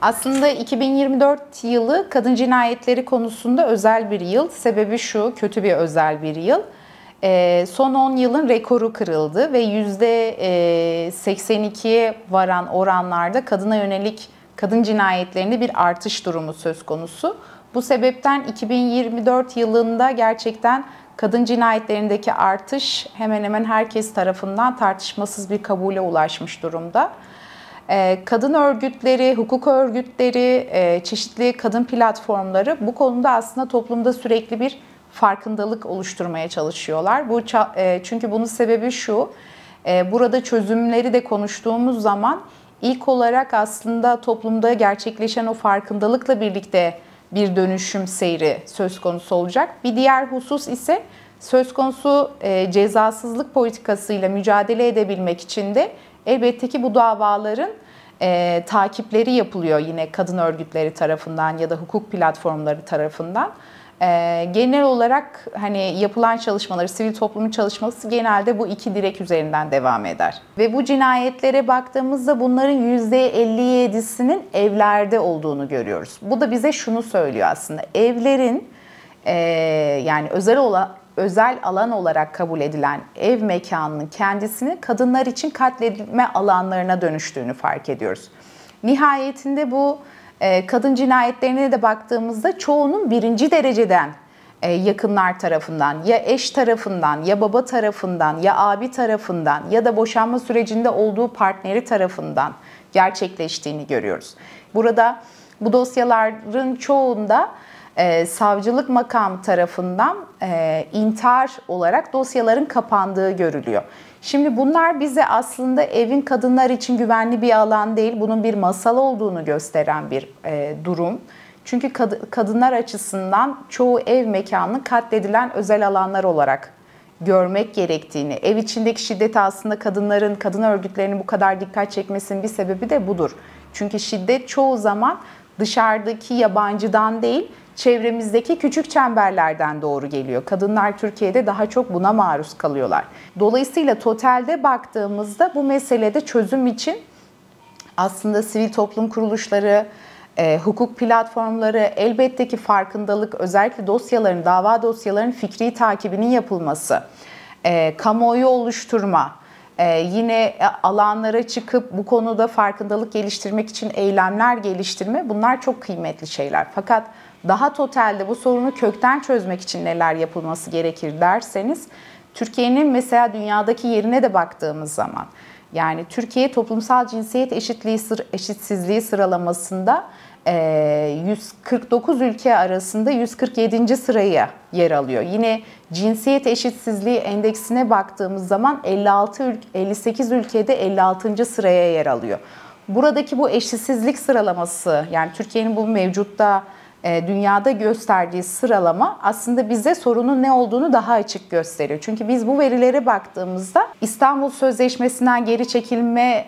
Aslında 2024 yılı kadın cinayetleri konusunda özel bir yıl. Sebebi şu, kötü bir özel bir yıl. Son 10 yılın rekoru kırıldı ve %82'ye varan oranlarda kadına yönelik kadın cinayetlerinde bir artış durumu söz konusu. Bu sebepten 2024 yılında gerçekten kadın cinayetlerindeki artış hemen hemen herkes tarafından tartışmasız bir kabule ulaşmış durumda. Kadın örgütleri, hukuk örgütleri, çeşitli kadın platformları bu konuda aslında toplumda sürekli bir farkındalık oluşturmaya çalışıyorlar. Çünkü bunun sebebi şu, burada çözümleri de konuştuğumuz zaman ilk olarak aslında toplumda gerçekleşen o farkındalıkla birlikte bir dönüşüm seyri söz konusu olacak. Bir diğer husus ise söz konusu cezasızlık politikasıyla mücadele edebilmek için de elbette ki bu davaların takipleri yapılıyor yine kadın örgütleri tarafından ya da hukuk platformları tarafından. Genel olarak hani yapılan çalışmaları, sivil toplumun çalışması genelde bu iki direk üzerinden devam eder. Ve bu cinayetlere baktığımızda bunların %57'sinin evlerde olduğunu görüyoruz. Bu da bize şunu söylüyor aslında. Evlerin yani özel alan olarak kabul edilen ev mekanının kendisini kadınlar için katledilme alanlarına dönüştüğünü fark ediyoruz. Nihayetinde bu kadın cinayetlerine de baktığımızda çoğunun birinci dereceden yakınlar tarafından, ya eş tarafından, ya baba tarafından, ya abi tarafından ya da boşanma sürecinde olduğu partneri tarafından gerçekleştiğini görüyoruz. Burada bu dosyaların çoğunda savcılık makamı tarafından intihar olarak dosyaların kapandığı görülüyor. Şimdi bunlar bize aslında evin kadınlar için güvenli bir alan değil, bunun bir masal olduğunu gösteren bir durum. Çünkü kadınlar açısından çoğu ev mekanını katledilen özel alanlar olarak görmek gerektiğini, ev içindeki şiddeti aslında kadın örgütlerinin bu kadar dikkat çekmesinin bir sebebi de budur. Çünkü şiddet çoğu zaman dışarıdaki yabancıdan değil, çevremizdeki küçük çemberlerden doğru geliyor. Kadınlar Türkiye'de daha çok buna maruz kalıyorlar. Dolayısıyla totalde baktığımızda bu meselede çözüm için aslında sivil toplum kuruluşları, hukuk platformları, elbette ki farkındalık, özellikle dava dosyalarının fikri takibinin yapılması, kamuoyu oluşturma, yine alanlara çıkıp bu konuda farkındalık geliştirmek için eylemler geliştirme, bunlar çok kıymetli şeyler. Fakat daha totalde bu sorunu kökten çözmek için neler yapılması gerekir derseniz, Türkiye'nin mesela dünyadaki yerine de baktığımız zaman, yani Türkiye toplumsal cinsiyet eşitsizliği sıralamasında 149 ülke arasında 147. sıraya yer alıyor. Yine cinsiyet eşitsizliği endeksine baktığımız zaman 58 ülkede 56. sıraya yer alıyor. Buradaki bu eşitsizlik sıralaması, yani Türkiye'nin bu mevcutta dünyada gösterdiği sıralama aslında bize sorunun ne olduğunu daha açık gösteriyor. Çünkü biz bu verilere baktığımızda İstanbul Sözleşmesi'nden geri çekilme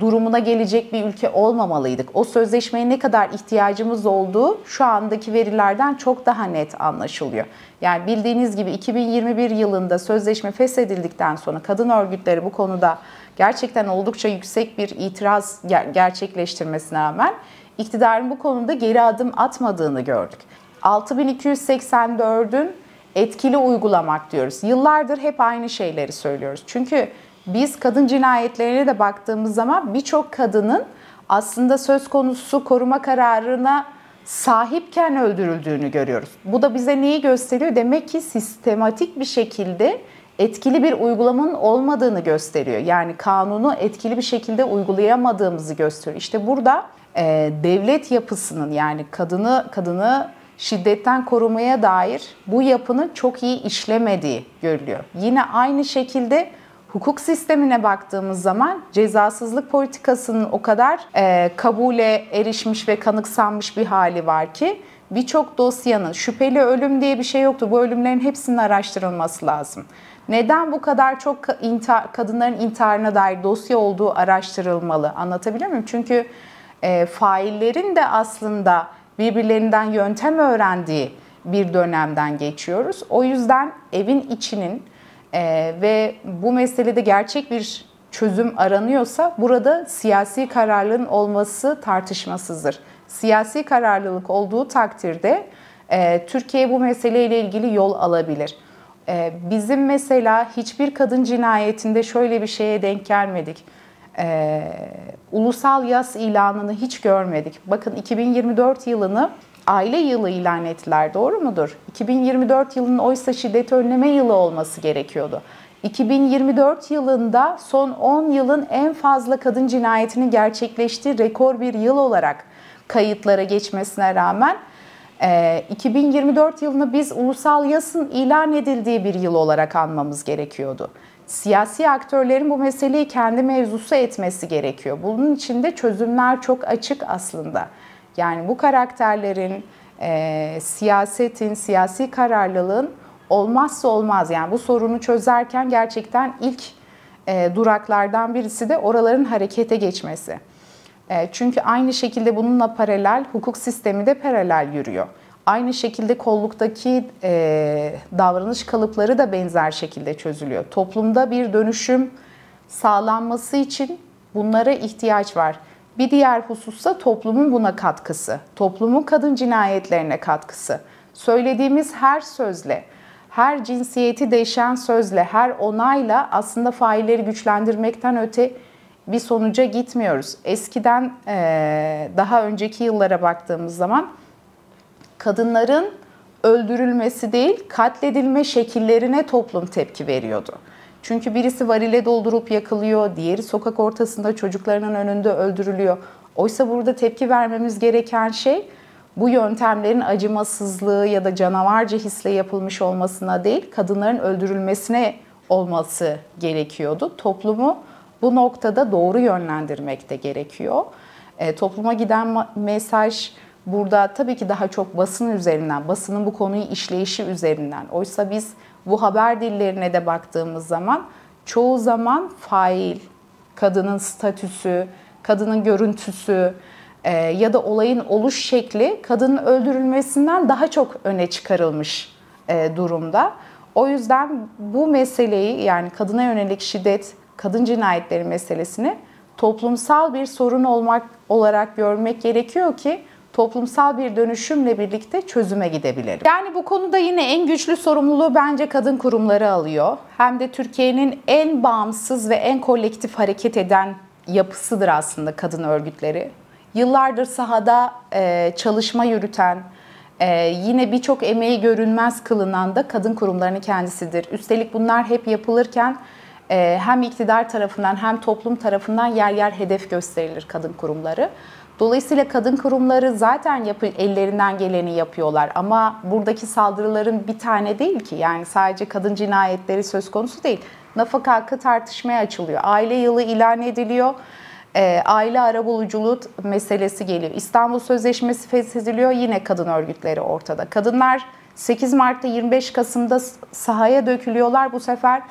durumuna gelecek bir ülke olmamalıydık. O sözleşmeye ne kadar ihtiyacımız olduğu şu andaki verilerden çok daha net anlaşılıyor. Yani bildiğiniz gibi 2021 yılında sözleşme feshedildikten sonra kadın örgütleri bu konuda gerçekten oldukça yüksek bir itiraz gerçekleştirmesine rağmen iktidarın bu konuda geri adım atmadığını gördük. 6284'ün etkili uygulamak diyoruz. Yıllardır hep aynı şeyleri söylüyoruz. Çünkü biz kadın cinayetlerine de baktığımız zaman birçok kadının aslında söz konusu koruma kararına sahipken öldürüldüğünü görüyoruz. Bu da bize neyi gösteriyor? Demek ki sistematik bir şekilde etkili bir uygulamanın olmadığını gösteriyor. Yani kanunu etkili bir şekilde uygulayamadığımızı gösteriyor. İşte burada devlet yapısının, yani kadını şiddetten korumaya dair bu yapının çok iyi işlemediği görülüyor. Yine aynı şekilde hukuk sistemine baktığımız zaman cezasızlık politikasının o kadar kabule erişmiş ve kanıksanmış bir hali var ki birçok dosyanın şüpheli ölüm diye bir şey yoktur. Bu ölümlerin hepsinin araştırılması lazım. Neden bu kadar çok kadınların intiharına dair dosya olduğu araştırılmalı? Anlatabiliyor muyum? Çünkü faillerin de aslında birbirlerinden yöntem öğrendiği bir dönemden geçiyoruz. O yüzden evin içinin ve bu meselede gerçek bir çözüm aranıyorsa burada siyasi kararlılığın olması tartışmasızdır. Siyasi kararlılık olduğu takdirde Türkiye bu meseleyle ilgili yol alabilir. Bizim mesela hiçbir kadın cinayetinde şöyle bir şeye denk gelmedik. Ulusal yas ilanını hiç görmedik. Bakın 2024 yılını aile yılı ilan ettiler, doğru mudur? 2024 yılının oysa şiddet önleme yılı olması gerekiyordu. 2024 yılında son 10 yılın en fazla kadın cinayetinin gerçekleştiği rekor bir yıl olarak kayıtlara geçmesine rağmen 2024 yılını biz ulusal yasın ilan edildiği bir yıl olarak anmamız gerekiyordu. Siyasi aktörlerin bu meseleyi kendi mevzusu etmesi gerekiyor. Bunun için de çözümler çok açık aslında. Yani bu karakterlerin, siyasetin, siyasi kararlılığın olmazsa olmaz. Yani bu sorunu çözerken gerçekten ilk duraklardan birisi de oraların harekete geçmesi. Çünkü aynı şekilde bununla paralel hukuk sistemi de paralel yürüyor. Aynı şekilde kolluktaki davranış kalıpları da benzer şekilde çözülüyor. Toplumda bir dönüşüm sağlanması için bunlara ihtiyaç var. Bir diğer husussa toplumun buna katkısı, toplumun kadın cinayetlerine katkısı. Söylediğimiz her sözle, her cinsiyeti değişen sözle, her onayla aslında failleri güçlendirmekten öte bir sonuca gitmiyoruz. Eskiden daha önceki yıllara baktığımız zaman kadınların öldürülmesi değil, katledilme şekillerine toplum tepki veriyordu. Çünkü birisi varile doldurup yakılıyor, diğeri sokak ortasında çocuklarının önünde öldürülüyor. Oysa burada tepki vermemiz gereken şey bu yöntemlerin acımasızlığı ya da canavarca hisle yapılmış olmasına değil, kadınların öldürülmesine olması gerekiyordu. Toplumu bu noktada doğru yönlendirmek de gerekiyor. Topluma giden mesaj burada tabii ki daha çok basın üzerinden, basının bu konuyu işleyişi üzerinden. Oysa biz bu haber dillerine de baktığımız zaman çoğu zaman fail, kadının statüsü, kadının görüntüsü ya da olayın oluş şekli kadının öldürülmesinden daha çok öne çıkarılmış durumda. O yüzden bu meseleyi, yani kadına yönelik şiddet, kadın cinayetleri meselesini toplumsal bir sorun olarak görmek gerekiyor ki toplumsal bir dönüşümle birlikte çözüme gidebilelim. Yani bu konuda yine en güçlü sorumluluğu bence kadın kurumları alıyor. Hem de Türkiye'nin en bağımsız ve en kolektif hareket eden yapısıdır aslında kadın örgütleri. Yıllardır sahada çalışma yürüten, yine birçok emeği görünmez kılınan da kadın kurumlarının kendisidir. Üstelik bunlar hep yapılırken hem iktidar tarafından hem toplum tarafından yer yer hedef gösterilir kadın kurumları. Dolayısıyla kadın kurumları zaten ellerinden geleni yapıyorlar ama buradaki saldırıların bir tane değil ki. Yani sadece kadın cinayetleri söz konusu değil. Nafaka hakkı tartışmaya açılıyor. Aile yılı ilan ediliyor. Aile arabuluculuğu meselesi geliyor. İstanbul Sözleşmesi feshediliyor. Yine kadın örgütleri ortada. Kadınlar 8 Mart'ta 25 Kasım'da sahaya dökülüyorlar. Bu sefer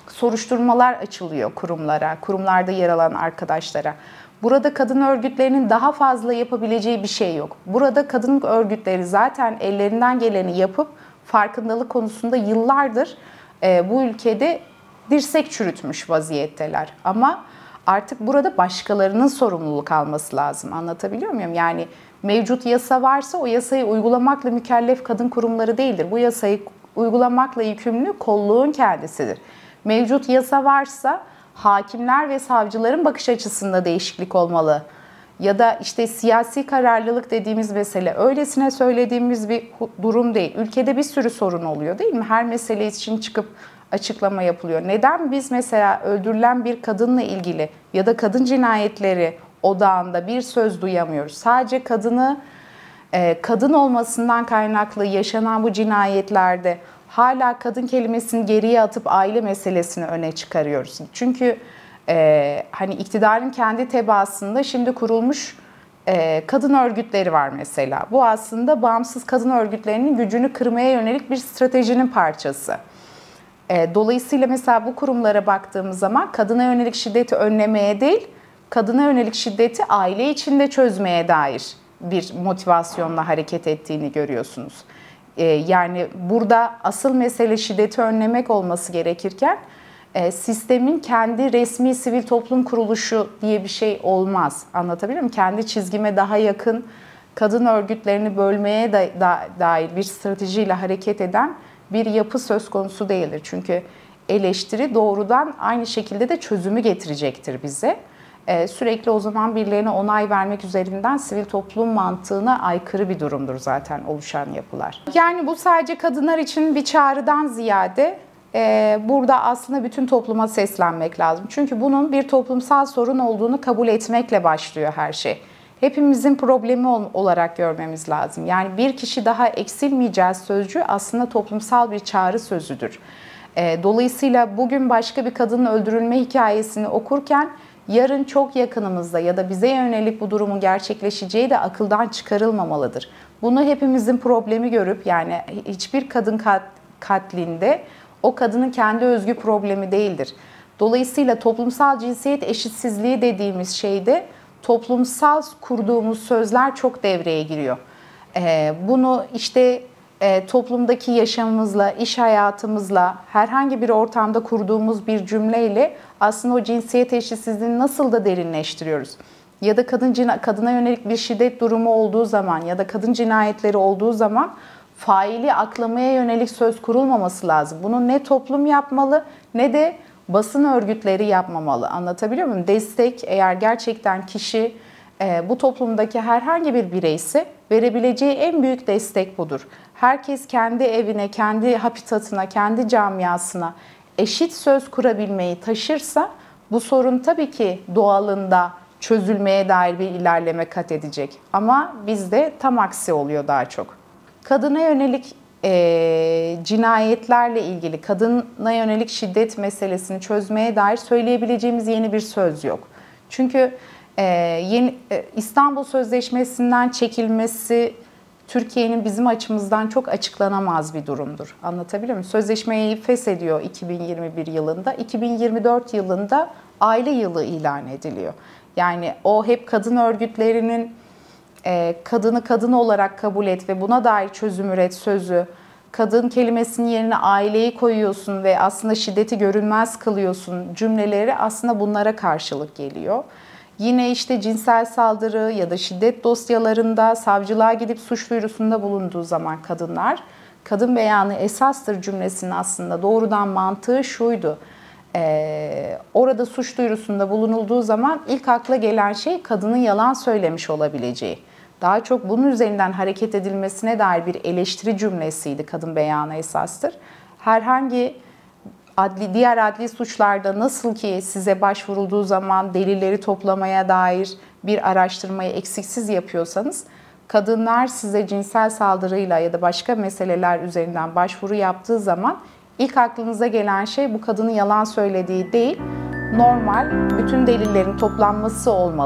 soruşturmalar açılıyor kurumlara, kurumlarda yer alan arkadaşlara. Burada kadın örgütlerinin daha fazla yapabileceği bir şey yok. Burada kadın örgütleri zaten ellerinden geleni yapıp farkındalık konusunda yıllardır bu ülkede dirsek çürütmüş vaziyetteler. Ama artık burada başkalarının sorumluluk alması lazım. Anlatabiliyor muyum? Yani mevcut yasa varsa o yasayı uygulamakla mükellef kadın kurumları değildir. Bu yasayı uygulamakla yükümlü kolluğun kendisidir. Mevcut yasa varsa hakimler ve savcıların bakış açısında değişiklik olmalı. Ya da işte siyasi kararlılık dediğimiz mesele öylesine söylediğimiz bir durum değil. Ülkede bir sürü sorun oluyor değil mi? Her mesele için çıkıp açıklama yapılıyor. Neden biz mesela öldürülen bir kadınla ilgili ya da kadın cinayetleri odağında bir söz duyamıyoruz? Sadece kadını kadın olmasından kaynaklı yaşanan bu cinayetlerde hala kadın kelimesini geriye atıp aile meselesini öne çıkarıyoruz. Çünkü hani iktidarın kendi tebaasında şimdi kurulmuş kadın örgütleri var mesela. Bu aslında bağımsız kadın örgütlerinin gücünü kırmaya yönelik bir stratejinin parçası. Dolayısıyla mesela bu kurumlara baktığımız zaman kadına yönelik şiddeti önlemeye değil, kadına yönelik şiddeti aile içinde çözmeye dair bir motivasyonla hareket ettiğini görüyorsunuz. Yani burada asıl mesele şiddeti önlemek olması gerekirken sistemin kendi resmi sivil toplum kuruluşu diye bir şey olmaz. Anlatabiliyor muyum? Kendi çizgime daha yakın kadın örgütlerini bölmeye dair bir stratejiyle hareket eden bir yapı söz konusu değildir. Çünkü eleştiri doğrudan aynı şekilde de çözümü getirecektir bize. Sürekli o zaman birilerine onay vermek üzerinden sivil toplum mantığına aykırı bir durumdur zaten oluşan yapılar. Yani bu sadece kadınlar için bir çağrıdan ziyade burada aslında bütün topluma seslenmek lazım. Çünkü bunun bir toplumsal sorun olduğunu kabul etmekle başlıyor her şey. Hepimizin problemi olarak görmemiz lazım. Yani bir kişi daha eksilmeyeceğiz sözcüğü aslında toplumsal bir çağrı sözüdür. Dolayısıyla bugün başka bir kadının öldürülme hikayesini okurken yarın çok yakınımızda ya da bize yönelik bu durumun gerçekleşeceği de akıldan çıkarılmamalıdır. Bunu hepimizin problemi görüp yani hiçbir kadın katlinde o kadının kendi özgü problemi değildir. Dolayısıyla toplumsal cinsiyet eşitsizliği dediğimiz şeyde toplumsal kurduğumuz sözler çok devreye giriyor. Bunu işte toplumdaki yaşamımızla, iş hayatımızla, herhangi bir ortamda kurduğumuz bir cümleyle aslında o cinsiyet eşitsizliğini nasıl da derinleştiriyoruz. Ya da kadına yönelik bir şiddet durumu olduğu zaman ya da kadın cinayetleri olduğu zaman faili aklamaya yönelik söz kurulmaması lazım. Bunu ne toplum yapmalı ne de basın örgütleri yapmamalı. Anlatabiliyor muyum? Destek eğer gerçekten kişi bu toplumdaki herhangi bir bireyse verebileceği en büyük destek budur. Herkes kendi evine, kendi habitatına, kendi camiasına eşit söz kurabilmeyi taşırsa bu sorun tabii ki doğalında çözülmeye dair bir ilerleme kat edecek. Ama bizde tam aksi oluyor daha çok. Kadına yönelik cinayetlerle ilgili, kadına yönelik şiddet meselesini çözmeye dair söyleyebileceğimiz yeni bir söz yok. Çünkü İstanbul Sözleşmesi'nden çekilmesi Türkiye'nin bizim açımızdan çok açıklanamaz bir durumdur. Anlatabiliyor muyum? Sözleşmeyi feshediyor 2021 yılında. 2024 yılında aile yılı ilan ediliyor. Yani o hep kadın örgütlerinin kadını kadın olarak kabul et ve buna dair çözüm üret sözü, kadın kelimesinin yerine aileyi koyuyorsun ve aslında şiddeti görünmez kılıyorsun cümleleri aslında bunlara karşılık geliyor. Yine işte cinsel saldırı ya da şiddet dosyalarında savcılığa gidip suç duyurusunda bulunduğu zaman kadınlar, kadın beyanı esastır cümlesinin aslında doğrudan mantığı şuydu. Orada suç duyurusunda bulunulduğu zaman ilk akla gelen şey kadının yalan söylemiş olabileceği. Daha çok bunun üzerinden hareket edilmesine dair bir eleştiri cümlesiydi kadın beyanı esastır. Herhangi diğer adli suçlarda nasıl ki size başvurulduğu zaman delilleri toplamaya dair bir araştırmayı eksiksiz yapıyorsanız, kadınlar size cinsel saldırıyla ya da başka meseleler üzerinden başvuru yaptığı zaman ilk aklınıza gelen şey bu kadının yalan söylediği değil, normal bütün delillerin toplanması olmalı.